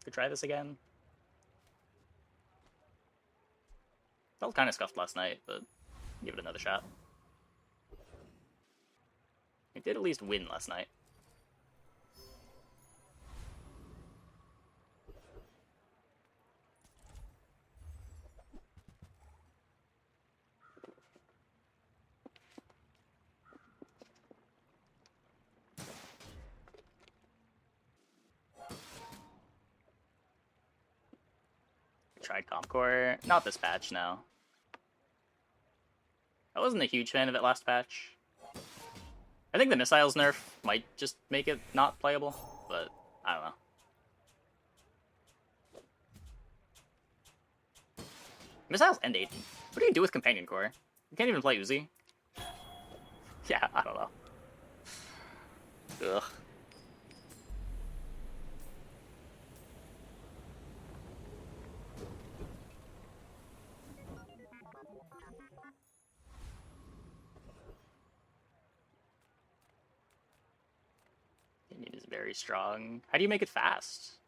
Could try this again. Felt kind of scuffed last night, but give it another shot. It did at least win last night. Tried Comp Core. Not this patch, no. I wasn't a huge fan of it last patch. I think the missiles nerf might just make it not playable, but I don't know. Missiles and 8. What do you do with Companion Core? You can't even play Uzi. Yeah, I don't know. Ugh. It is very strong. How do you make it fast?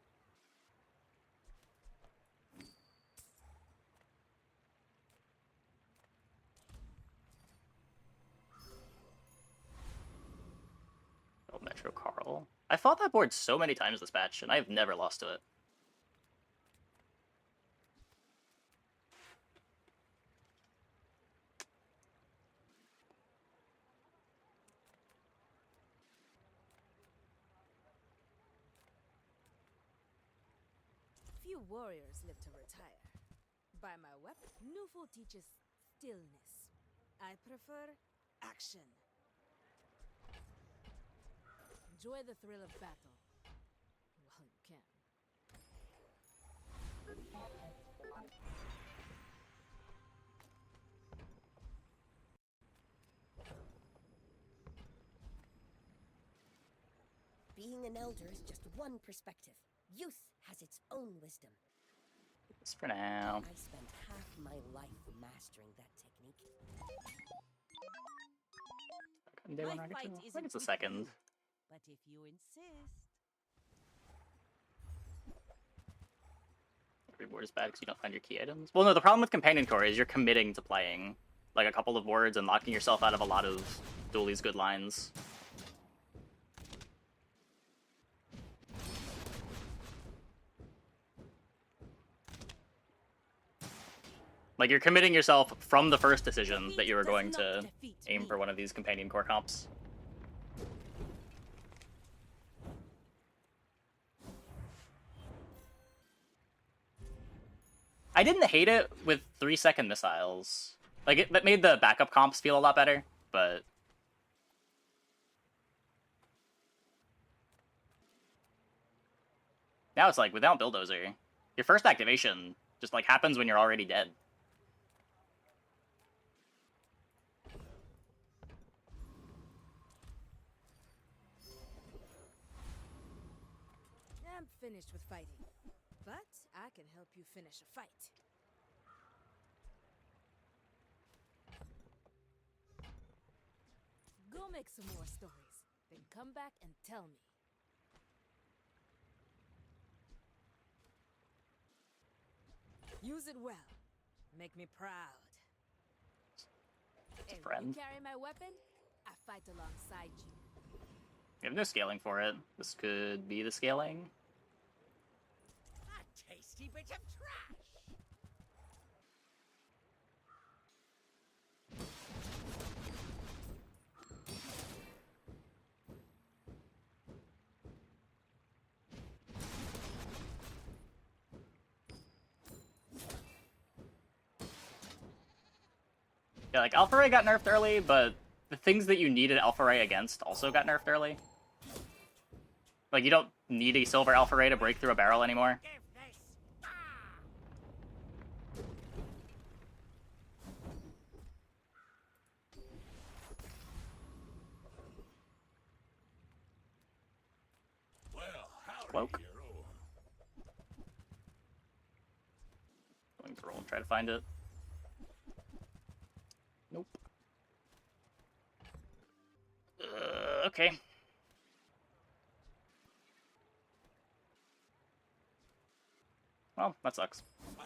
Oh, Metro Carl. I fought that board so many times this patch, and I've never lost to it. Few warriors live to retire. By my weapon, Nufo teaches stillness. I prefer action. Enjoy the thrill of battle. Well, you can. Being an elder is just one perspective. Youth has its own wisdom. Just for now. I spent half my life mastering that technique. Day one, I think it's the second. But if you insist. Every board is bad because you don't find your key items. Well, no, the problem with Companion Core is you're committing to playing like a couple of words and locking yourself out of a lot of Dooley's good lines. Like, you're committing yourself from the first decision that you were going to aim for one of these Companion Core comps. I didn't hate it with 3-second missiles. Like, that made the backup comps feel a lot better, but... Now it's like, without Bulldozer, your first activation just, like, happens when you're already dead. I'm finished with fighting. But I can help you finish a fight. Go make some more stories, then come back and tell me. Use it well. Make me proud. It's a And friend. you carry my weapon, I fight alongside you. You have no scaling for it. This could be the scaling. A tasty bit of trash! Yeah, like, Alpha Ray got nerfed early, but the things that you needed Alpha Ray against also got nerfed early. Like, you don't need a Silver Alpha Ray to break through a barrel anymore. Give this! Ah! Well, howdy, Cloak. hero. Going to roll and try to find it. Nope. Okay. Oh, that sucks. Fine.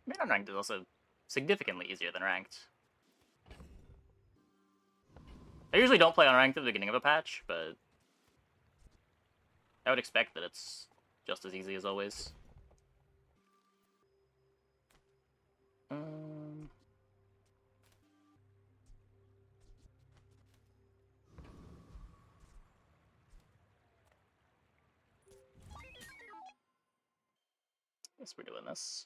I mean, unranked is also significantly easier than ranked. I usually don't play unranked at the beginning of a patch, but I would expect that it's just as easy as always. Guess we're doing this.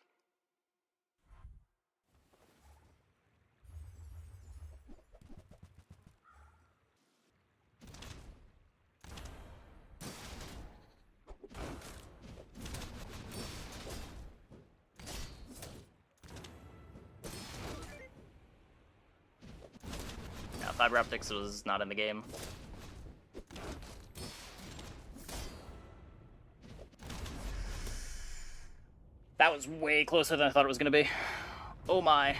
Yeah, fiber optics was not in the game. That was way closer than I thought it was going to be. Oh my. A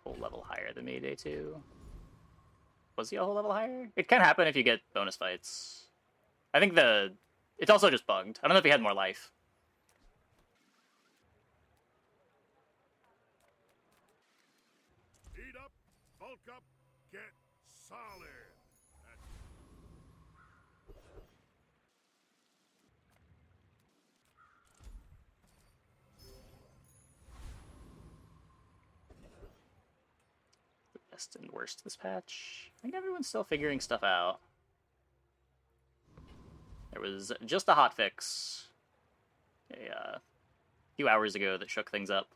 whole level higher than me, day 2. Was he a whole level higher? It can happen if you get bonus fights. I think it's also just bugged. I don't know if he had more life. Heat up, bulk up, get solid. Best and worst this patch. I think everyone's still figuring stuff out. There was just a hotfix a few hours ago that shook things up.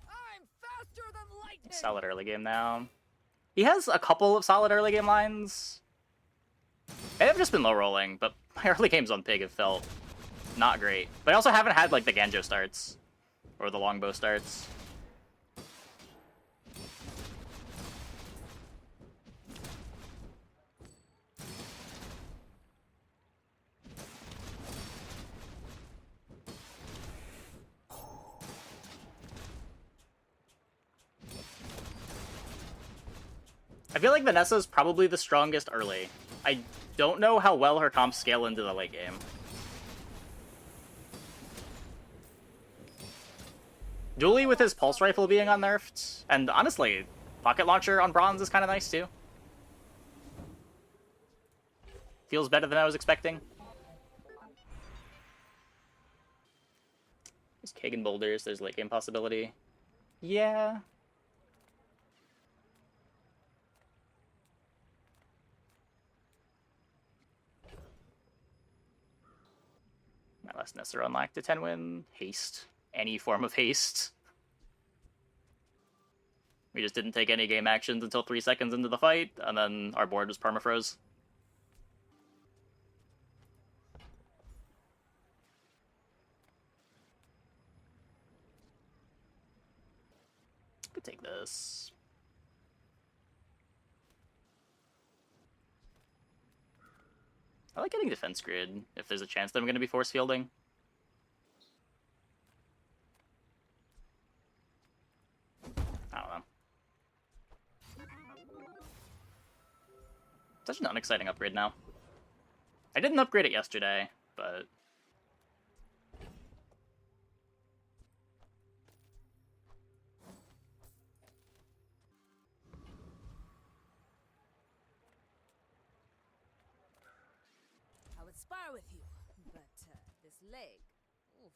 I'm faster than lightning. Solid early game now. He has a couple of solid early game lines. They have just been low rolling, but my early games on Pig have felt not great. But I also haven't had like the Ganjo starts or the longbow starts. I feel like Vanessa's probably the strongest early. I don't know how well her comps scale into the late game. Julie with his pulse rifle being unnerfed, and honestly, pocket launcher on bronze is kind of nice too. Feels better than I was expecting. There's Kagan boulders, there's late game possibility. Yeah. My last Nessa unlocked a 10 win. Haste. Any form of haste. We just didn't take any game actions until 3 seconds into the fight, and then our board was permafroze. Could take this. I like getting defense grid if there's a chance that I'm going to be force fielding. I don't know. Such an unexciting upgrade now. I didn't upgrade it yesterday, but... I would spar with you, but this leg. Oof.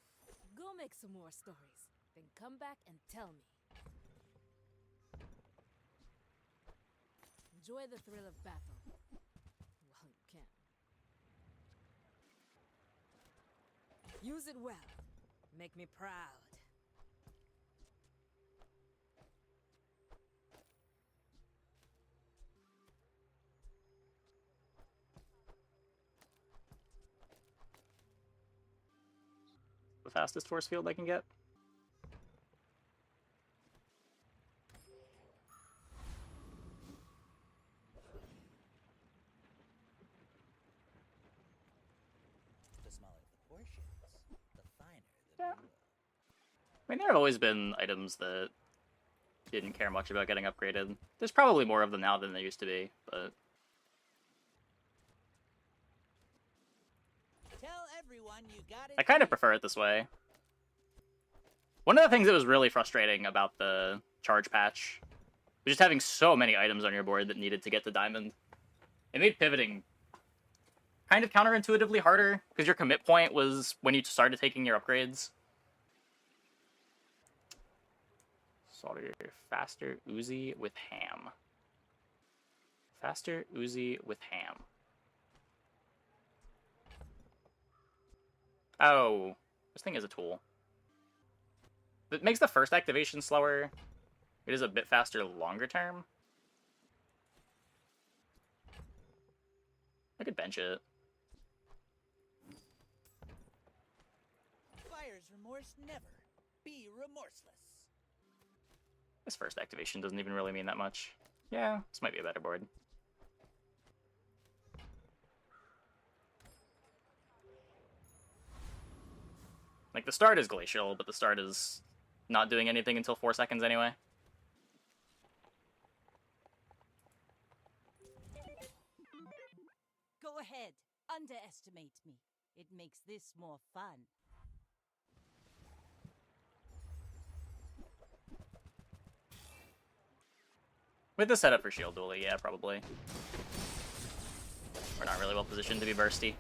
Go make some more stories, then come back and tell me. Enjoy the thrill of battle. While you can. Use it well. Make me proud. The fastest force field I can get. The smaller the portions, the finer the Yeah. meal. I mean, there have always been items that didn't care much about getting upgraded. There's probably more of them now than there used to be, but Tell everyone you got it. I kind of prefer it this way. One of the things that was really frustrating about the charge patch was just having so many items on your board that needed to get to diamond. It made pivoting kind of counterintuitively harder, because your commit point was when you started taking your upgrades. Saltier, faster Uzi with ham. Faster Uzi with ham. Oh, this thing is a tool. It makes the first activation slower. It is a bit faster longer term. I could bench it. Buyer's remorse never. Be remorseless. This first activation doesn't even really mean that much. Yeah, this might be a better board. Like, the start is glacial, but the start is not doing anything until 4 seconds anyway. Go ahead. Underestimate me. It makes this more fun. With the setup for shield dueling, yeah, probably. We're not really well positioned to be bursty.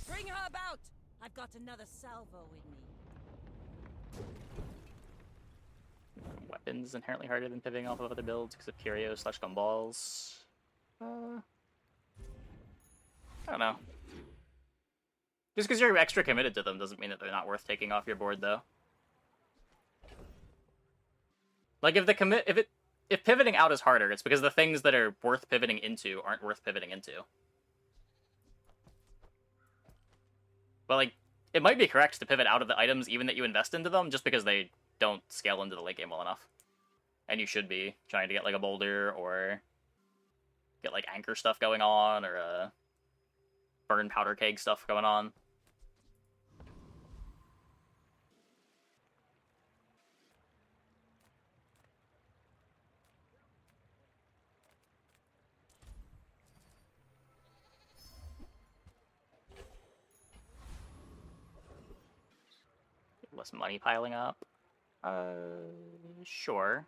Bring her about! I've got another salvo with me. Weapons inherently harder than pivoting off of other builds because of Curio / Gumballs. I don't know. Just because you're extra committed to them doesn't mean that they're not worth taking off your board, though. Like, if pivoting out is harder, it's because the things that are worth pivoting into aren't worth pivoting into. But, like, it might be correct to pivot out of the items even that you invest into them, just because they don't scale into the late game well enough. And you should be trying to get, like, a boulder, or get, like, anchor stuff going on, or burn powder keg stuff going on. Less money piling up. Sure.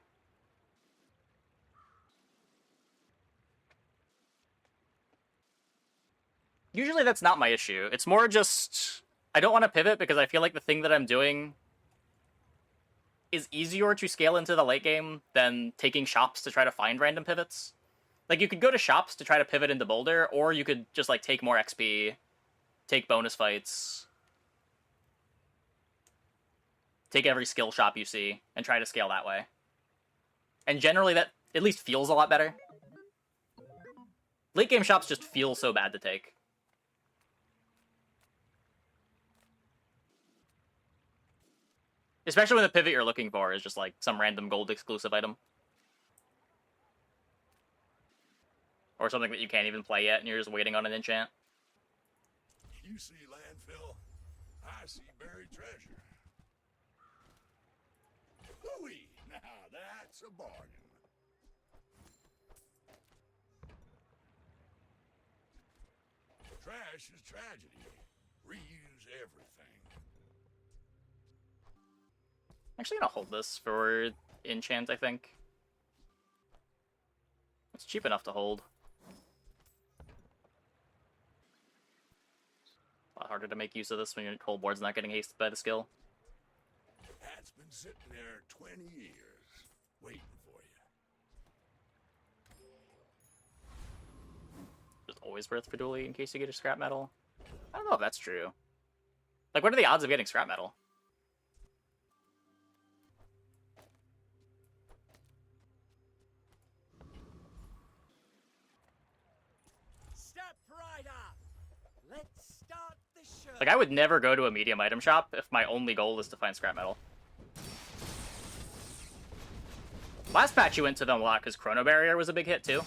Usually that's not my issue. It's more just, I don't want to pivot because I feel like the thing that I'm doing is easier to scale into the late game than taking shops to try to find random pivots. Like, you could go to shops to try to pivot into Boulder, or you could just, like, take more XP, take bonus fights, take every skill shop you see, and try to scale that way. And generally that at least feels a lot better. Late game shops just feel so bad to take. Especially when the pivot you're looking for is just like some random gold exclusive item. Or something that you can't even play yet and you're just waiting on an enchant. You see landfill, I see buried treasure. Hooey! Now that's a bargain. Trash is tragedy. Reuse everything. I'm actually gonna hold this for enchant, I think. It's cheap enough to hold. A lot harder to make use of this when your whole board's not getting hasted by the skill. That's been sitting there 20 years, waiting for you. Just always worth Fiduli in case you get a scrap metal. I don't know if that's true. Like, what are the odds of getting scrap metal? Step right up. Let's start the show. Like, I would never go to a medium item shop if my only goal is to find scrap metal. Last patch you went to them a lot because Chrono Barrier was a big hit too.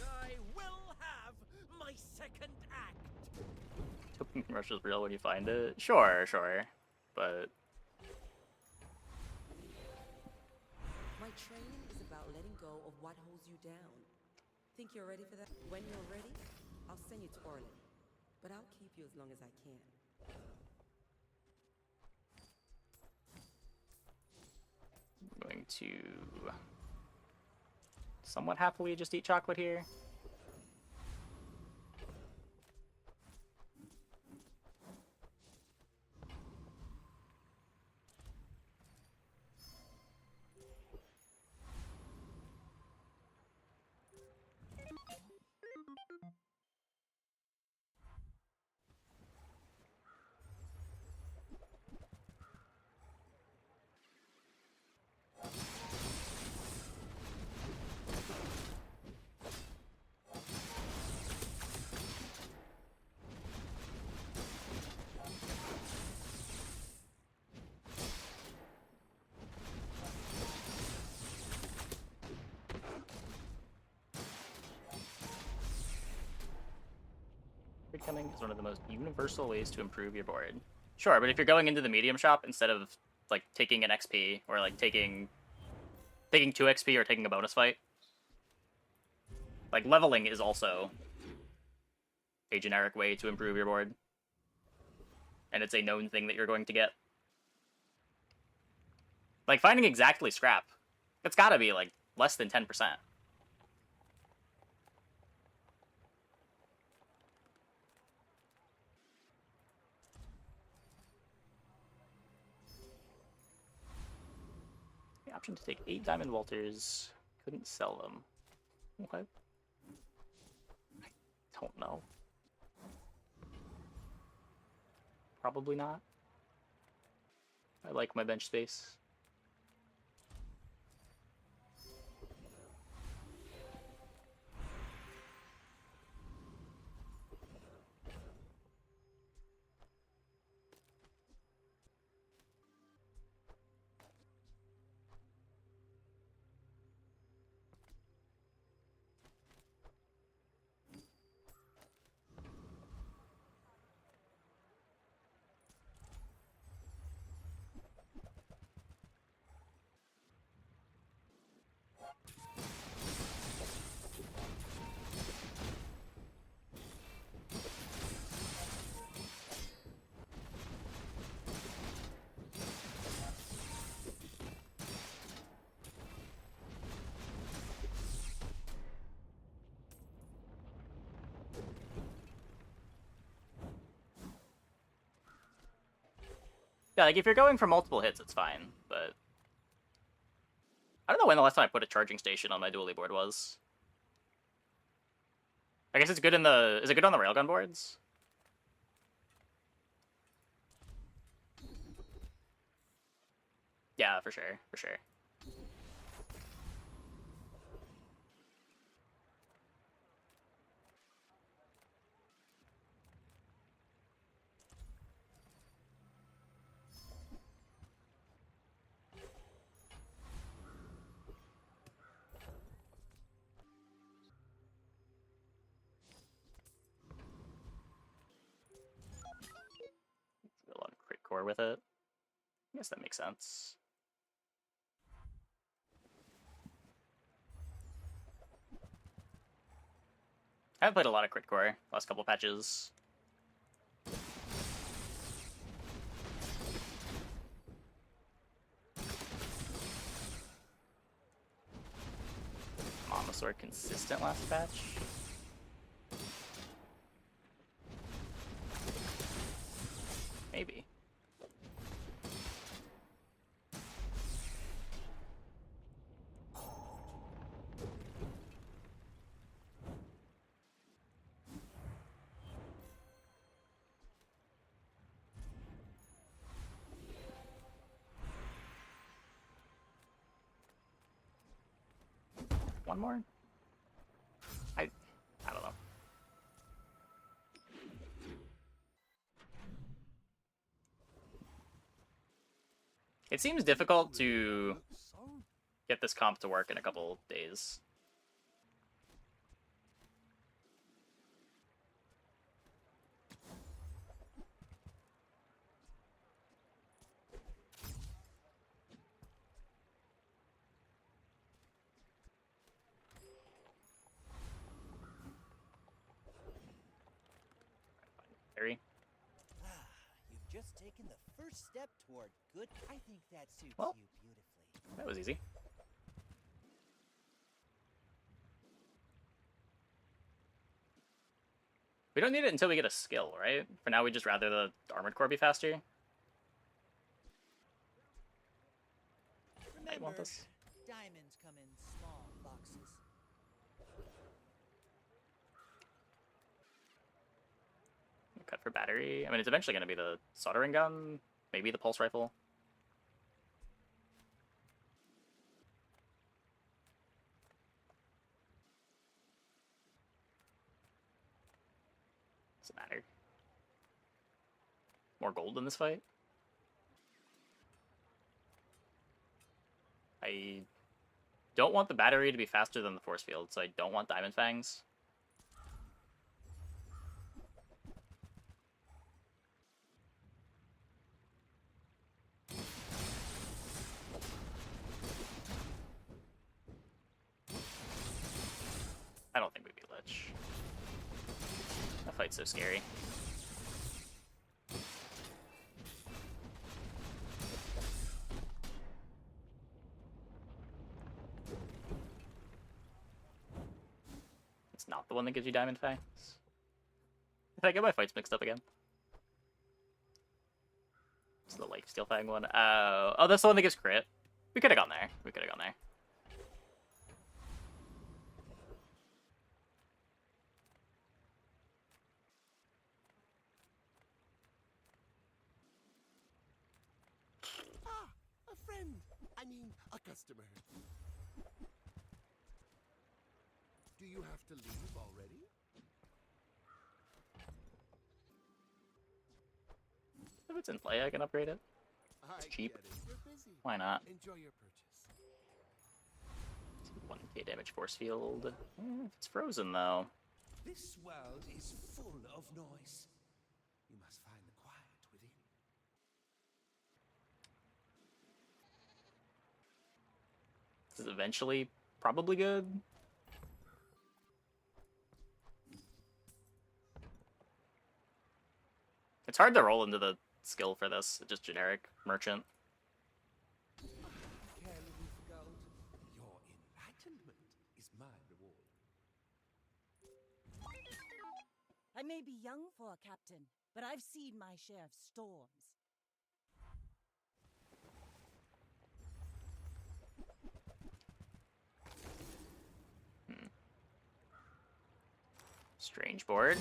I will have my second act. Hoping Rush is real when you find it. Sure, sure. But My training is about letting go of what holds you down. Think you're ready for that? When you're ready, I'll send you to Orlin. But I'll keep you as long as I can. I'm going to somewhat happily just eat chocolate here. Coming is one of the most universal ways to improve your board. Sure, but if you're going into the medium shop instead of like taking an XP or like taking 2 XP or taking a bonus fight, like leveling is also a generic way to improve your board. And it's a known thing that you're going to get. Like finding exactly scrap, it's gotta be like less than 10%. Option to take 8 diamond Walters. Couldn't sell them. Okay. I don't know. Probably not. I like my bench space. Yeah, like if you're going for multiple hits, it's fine, but I don't know when the last time I put a charging station on my dually board was. I guess it's good in the... Is it good on the railgun boards? Yeah, for sure, for sure. A lot of crit core with it. I guess that makes sense. I haven't played a lot of crit core last couple patches. Come on, sword consistent last patch. Maybe. One more? I don't know. It seems difficult to get this comp to work in a couple days. Harry? Ah, you've just taken the first step toward good. I think that suits Well. you beautifully. That was easy. We don't need it until we get a skill, right? For now, we just rather the armored core be faster. I want Remember, this. diamonds come in small boxes. Cut for battery. I mean, it's eventually going to be the soldering gun, maybe the pulse rifle. Doesn't matter. More gold in this fight. I don't want the battery to be faster than the force field, so I don't want diamond fangs. I don't think we'd be Lich. That fight's so scary. It's not the one that gives you diamond fangs. Did I get my fights mixed up again? It's the life steal fang one. Oh, that's the one that gives crit. We could have gone there. We could have gone there. Ah, a friend. I mean, a customer. Do you have to leave already? If it's in play, I can upgrade it. It's cheap. You're busy. Why not? Enjoy your purchase. 1k damage force field. It's frozen though. This world is full of noise. You must find the quiet within. This is eventually probably good. It's hard to roll into the skill for this. It's just generic merchant. Carefully forgot. Your enlightenment is my reward. I may be young for a captain, but I've seen my share of storms. Strange board.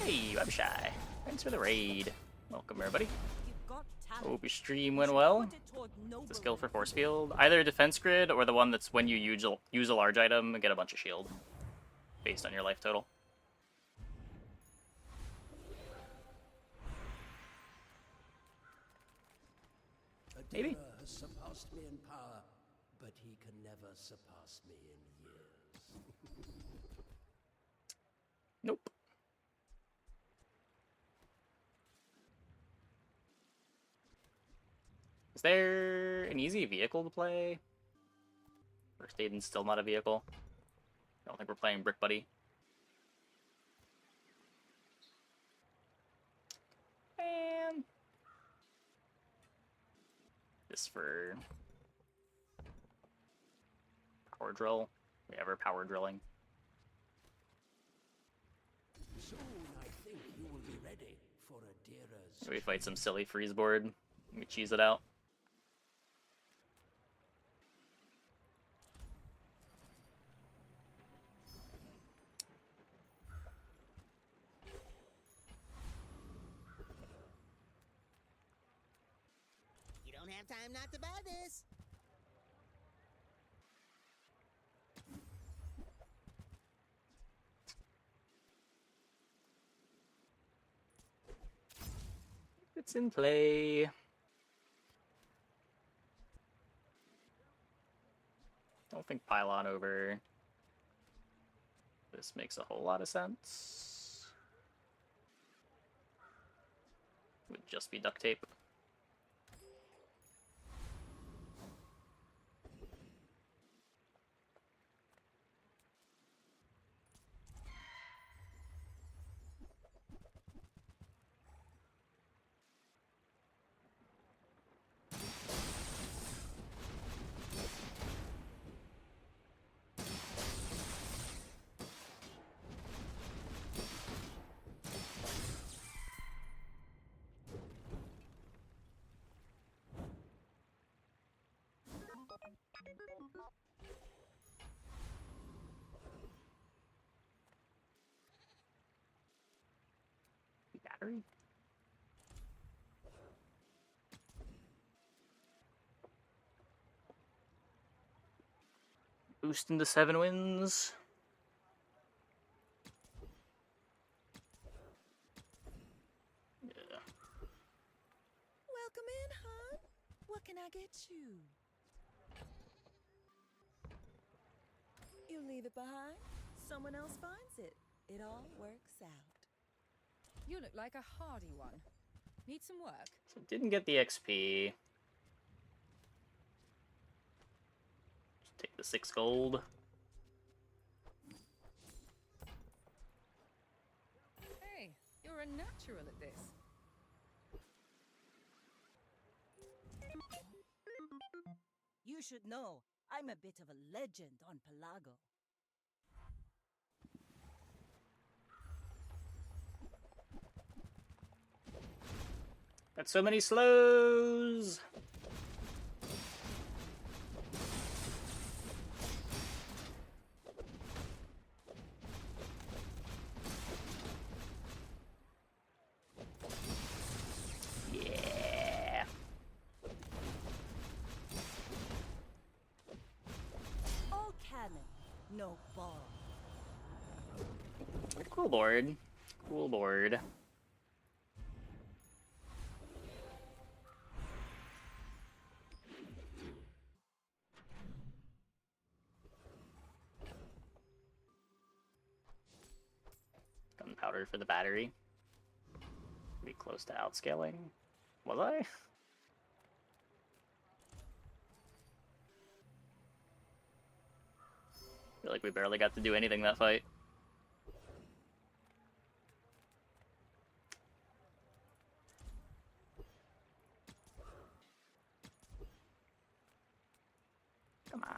Hey, I'm shy. Thanks for the raid. Welcome, everybody. You've got talent. Hope your stream You went should well. put it toward The skill for nobleness. force field. Either defense grid or the one that's when you use a large item and get a bunch of shield. Based on your life total. Maybe. Adira has surpassed me in power, but he can never surpass me in years. Nope. Is there an easy vehicle to play. First Aiden's still not a vehicle. I don't think we're playing Brick Buddy. And this for power drill. We ever power drilling. Soon I think you will be ready for a dearest. We fight some silly freeze board. We cheese it out. You don't have time not to buy this. It's in play. Don't think pylon over. This makes a whole lot of sense. Would just be duct tape. Battery? Boost into 7 wins. Yeah. Welcome in, hon. What can I get you? You leave it behind, someone else finds it. It all works out. You look like a hardy one. Need some work? So didn't get the XP. Just take the 6 gold. Hey, you're a natural at this. You should know, I'm a bit of a legend on Pelago. Got so many slows. Yeah. All cannon, no ball. Cool board. Cool board. Gunpowder for the battery. Be close to outscaling. Was I? Feel like we barely got to do anything that fight. Come on.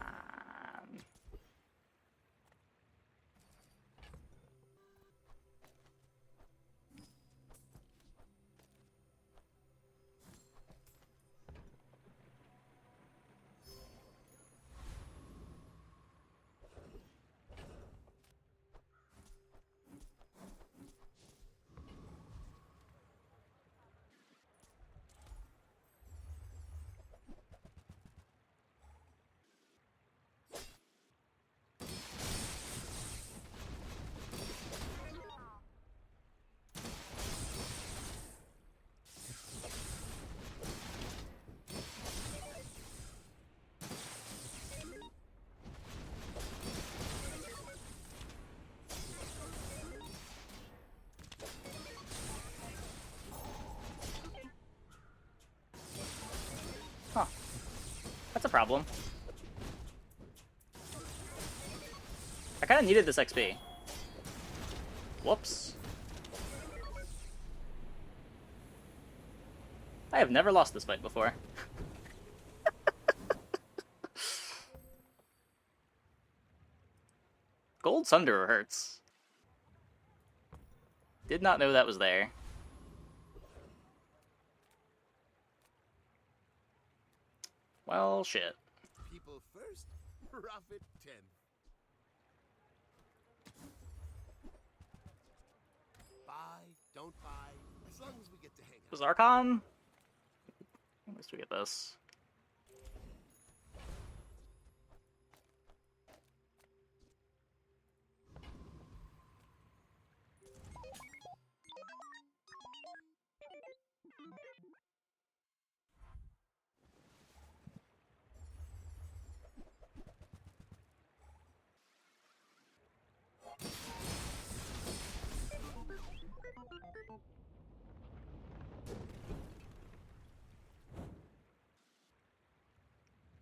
That's a problem. I kind of needed this XP. Whoops. I have never lost this fight before. Gold Sunderer hurts. Did not know that was there. Well, shit. People first, profit 10. Buy, don't buy, as long as we get to hang out. Was Archon? At least we get this.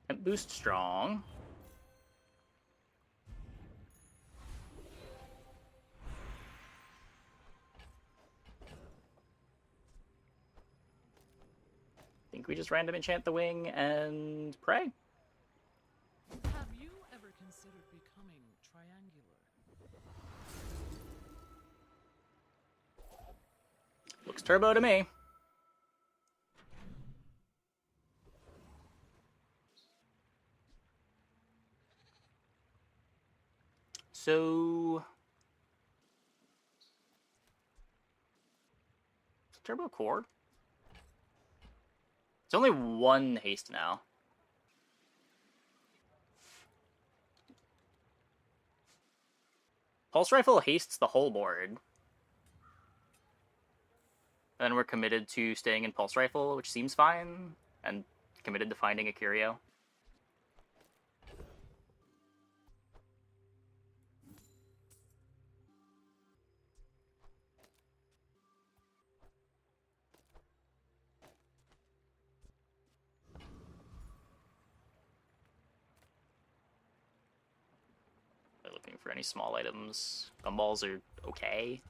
And boost strong. Think we just random enchant the wing and pray. Have you ever considered becoming triangular? Looks turbo to me. So turbo core. It's only one haste now. Pulse Rifle hastes the whole board. And we're committed to staying in Pulse Rifle, which seems fine, and committed to finding a Curio. They're looking for any small items. Gumballs are okay.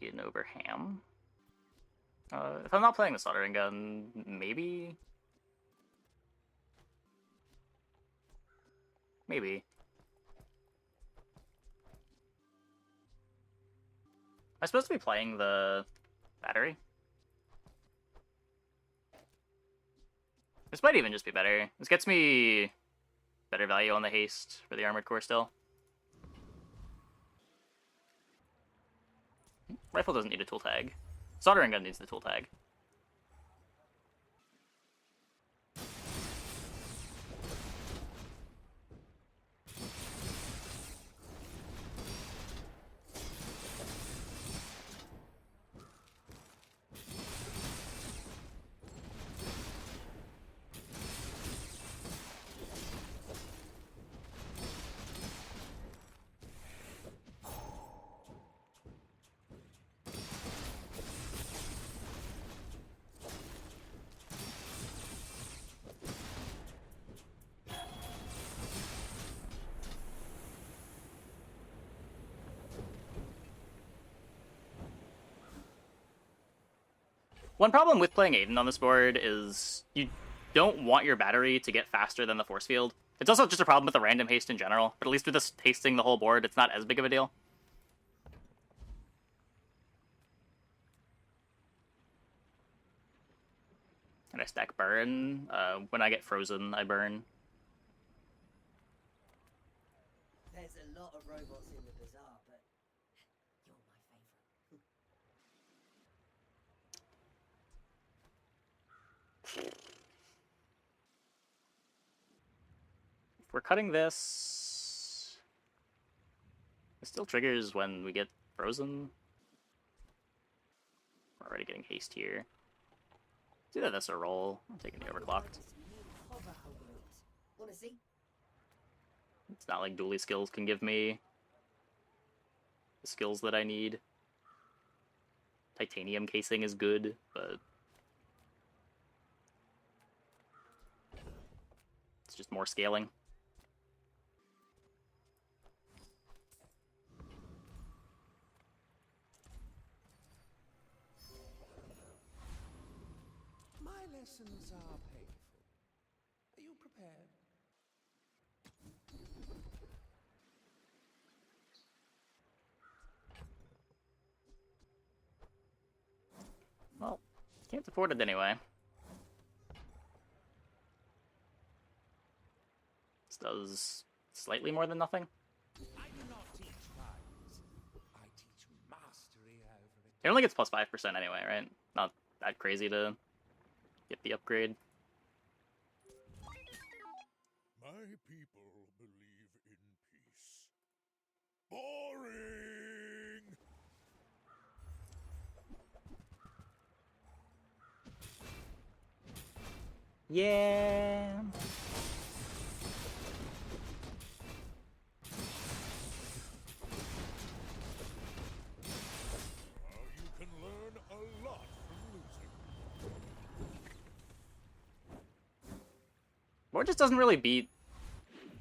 Aiden over Ham. If I'm not playing the soldering gun, maybe? Maybe. Am I supposed to be playing the battery? This might even just be better. This gets me better value on the haste for the armored core still. Rifle doesn't need a tool tag. Soldering gun needs the tool tag. One problem with playing Aiden on this board is you don't want your battery to get faster than the force field. It's also just a problem with the random haste in general, but at least with this hasting the whole board, it's not as big of a deal. And I stack burn. When I get frozen, I burn. There's a lot of robots in the Bazaar, but you're my favorite. If we're cutting this, it still triggers when we get frozen. We're already getting haste here. It's either this or roll. I'm taking the overclocked. wanna see? It's not like dually skills can give me the skills that I need. Titanium casing is good, but it's just more scaling. My lessons are painful. Are you prepared? Well, can't afford it anyway. This does slightly more than nothing. I do not teach violence. I teach mastery over it. It only gets plus 5% anyway, right? Not that crazy to get the upgrade. My people believe in peace. Boring! Yeah. You can learn a lot from losing. Board just doesn't really beat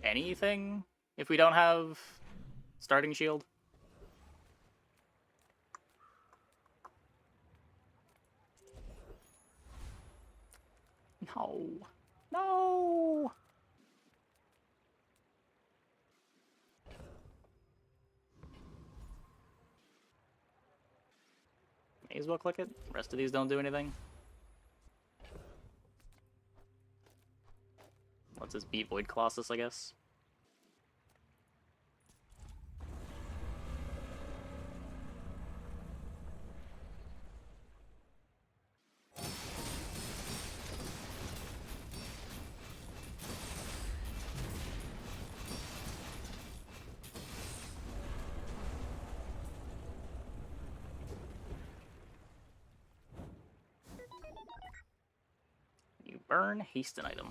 anything if we don't have starting shield. No. No! May as well click it. The rest of these don't do anything. Let's just beat Void Colossus, I guess. You burn, haste an item.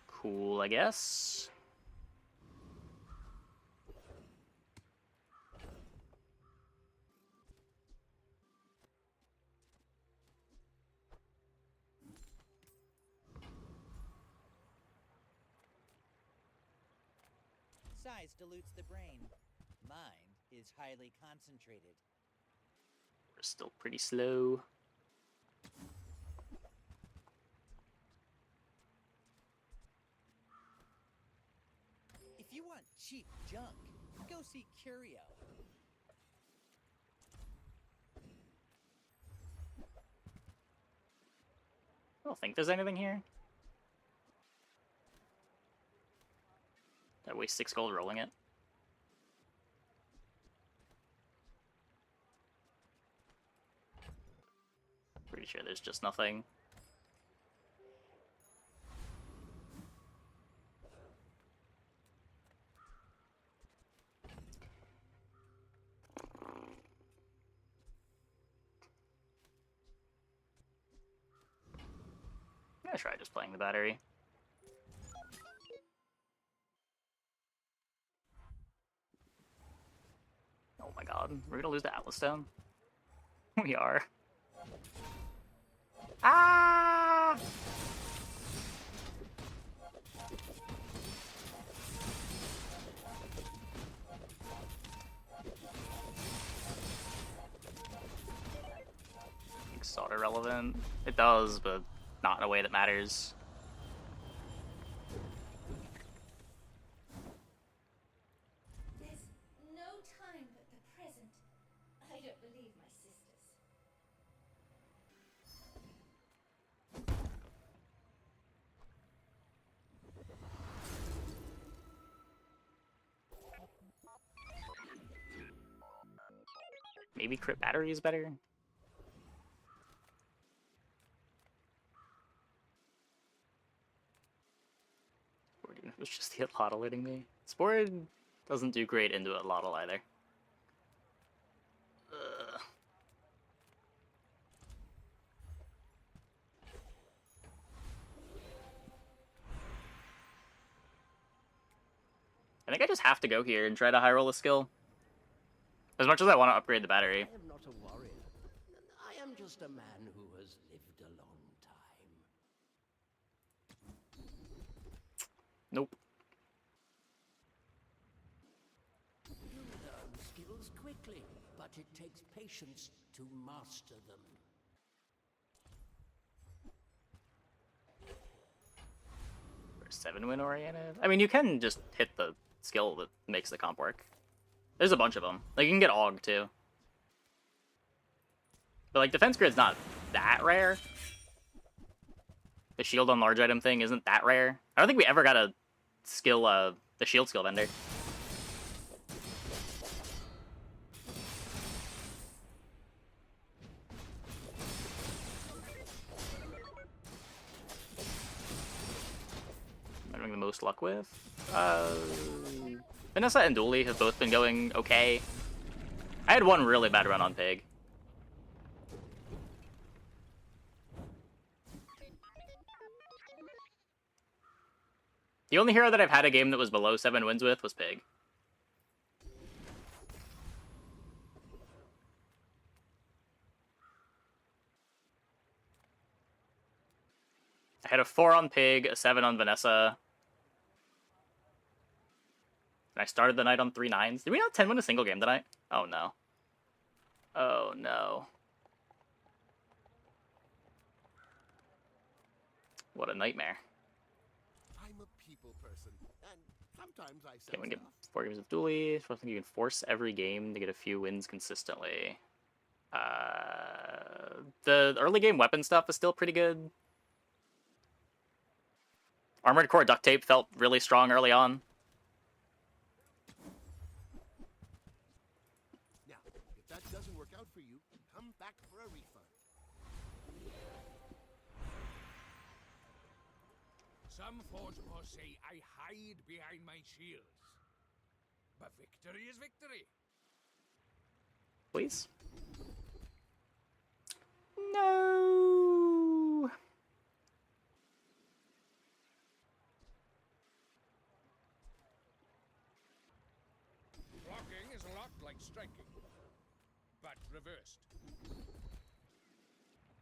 Cool, I guess. Size dilutes the brain. Mind is highly concentrated. We're still pretty slow. If you want cheap junk, go see Curio. I don't think there's anything here. Did I waste 6 gold rolling it? Pretty sure there's just nothing. I'm gonna try just playing the battery. Oh my god, we're gonna lose to Atlas Stone? We are. Ah! It's sort of relevant. It does, but not in a way that matters. There's no time but the present. I don't believe my sisters. Maybe crit battery is better? Or even if it was just the Atlatl hitting me. Spore doesn't do great into Atlatl either. Ugh. I think I just have to go here and try to high roll a skill. As much as I want to upgrade the battery. I am not a warrior. I am just a man who has lived a long time. Nope. You learn skills quickly, but it takes patience to master them. We're 7-win oriented. I mean, you can just hit the skill that makes the comp work. There's a bunch of them. Like, you can get AUG, too. But, like, defense grid's not that rare. The shield on large item thing isn't that rare. I don't think we ever got a skill, the shield skill vendor. I'm having the most luck with. Vanessa and Dooley have both been going okay. I had one really bad run on Pig. The only hero that I've had a game that was below 7 wins with was Pig. I had a 4 on Pig, a 7 on Vanessa. And I started the night on 3 9s. Did we not 10 win a single game tonight? Oh no. Oh no. What a nightmare. I'm a people person, and sometimes I say Okay, we get 4 games of Dooley. I think you can force every game to get a few wins consistently. The early game weapon stuff is still pretty good. Armored Core Duct Tape felt really strong early on. Now, if that doesn't work out for you, come back for a refund. Some Forgepaws say I hide behind my shields. But victory is victory. Please. No. Blocking is a lot like striking, but reversed.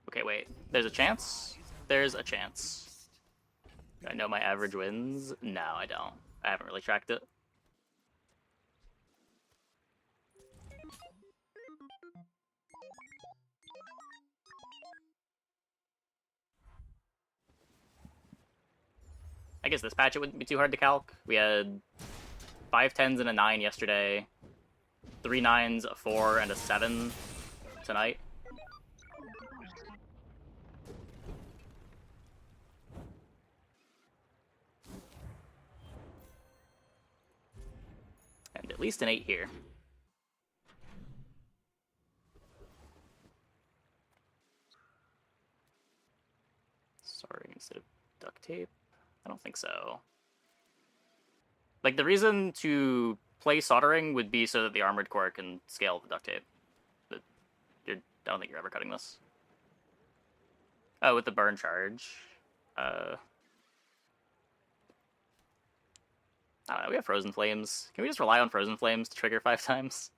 Okay, wait. There's a chance? There's a chance. Do I know my average wins? No, I don't. I haven't really tracked it. I guess this patch it wouldn't be too hard to calc. We had 5 10s and a 9 yesterday, 3 9s, a 4, and a 7 tonight. And at least an 8 here. Sorry, instead of duct tape? I don't think so. Like, the reason to play soldering would be so that the armored core can scale the duct tape. But I don't think you're ever cutting this. Oh, with the burn charge. I don't know, we have Frozen Flames. Can we just rely on Frozen Flames to trigger 5 times?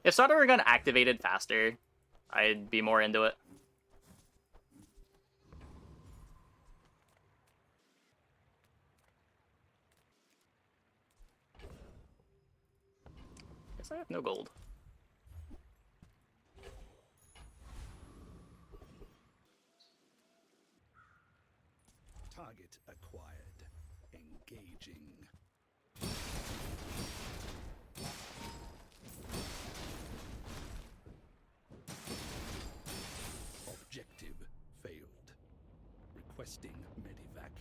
If Soldering Gun activated faster, I'd be more into it. Guess I have no gold. Target acquired. Engaging. Objective failed. Requesting medevac.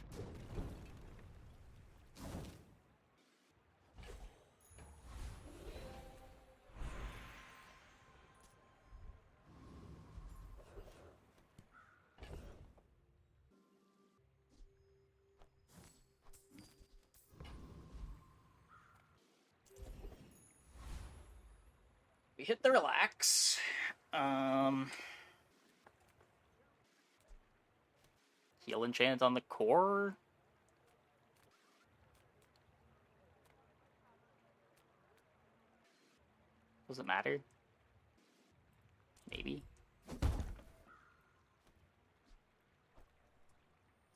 We hit the relax. Heal enchant on the core. Does it matter? Maybe.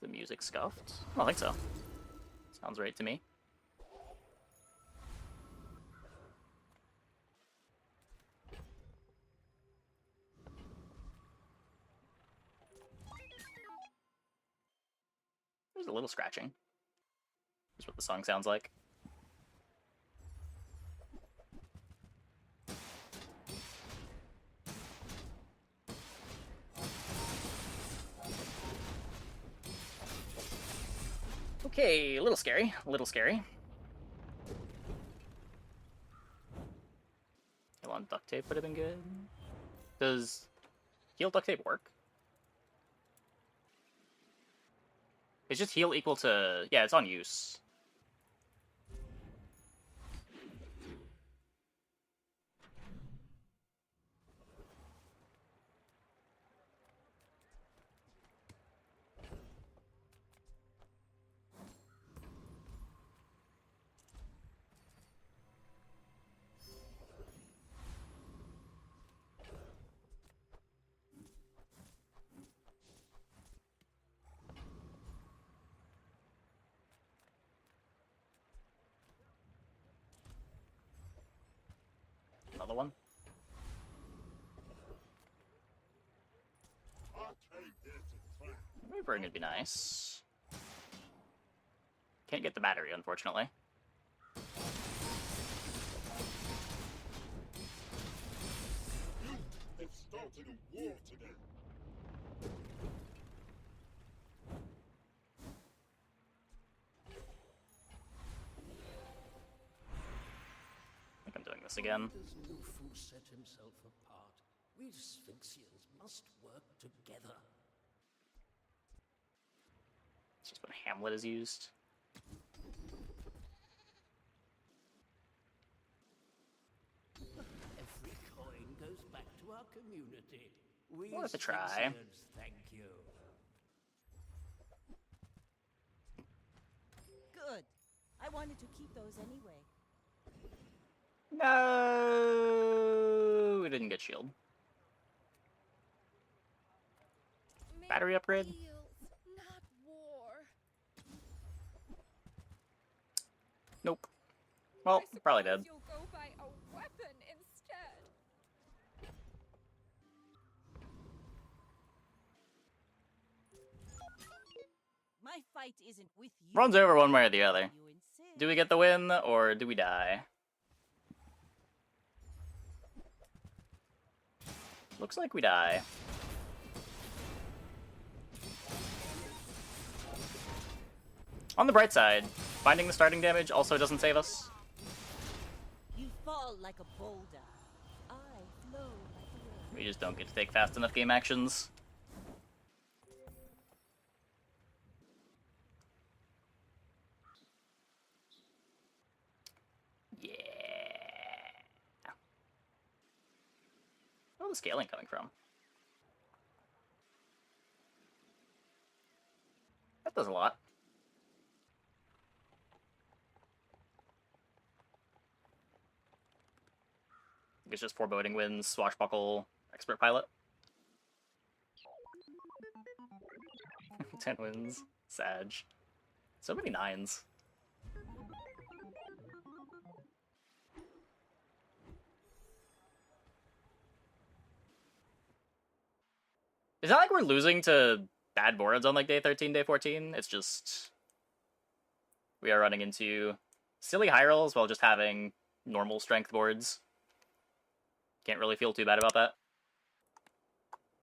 The music scuffed? I don't think so. Sounds right to me. There's a little scratching. That's what the song sounds like. Okay, a little scary, a little scary. Heal on duct tape would have been good. Does heal duct tape work? It's just heal equal to... Yeah, it's on use. Another one. Ring would be nice. Can't get the battery, unfortunately. They've started a war today. I think I'm doing this again. Does Nufu set himself apart? We Sphinxians must work together. It's just when Hamlet is used. Every coin goes back to our community. We Worth a try. Sphinxians thank you. Good. I wanted to keep those anyway. No, we didn't get shield. Battery upgrade. Not war. Nope. Well, I probably suppose dead. You'll go buy a weapon instead. My fight isn't with you. Runs over one way or the other. You insist. Do we get the win, or do we die? Looks like we die. On the bright side, finding the starting damage also doesn't save us. You fall like a boulder. I flow like a river. We just don't get to take fast enough game actions. Yeah. Where's the scaling coming from? That does a lot. It's just foreboding wins, swashbuckle, expert pilot. 10 wins, Sag. So many 9s. It's not like we're losing to bad boards on like day 13, day 14. It's just we are running into silly high rolls while just having normal strength boards. Can't really feel too bad about that.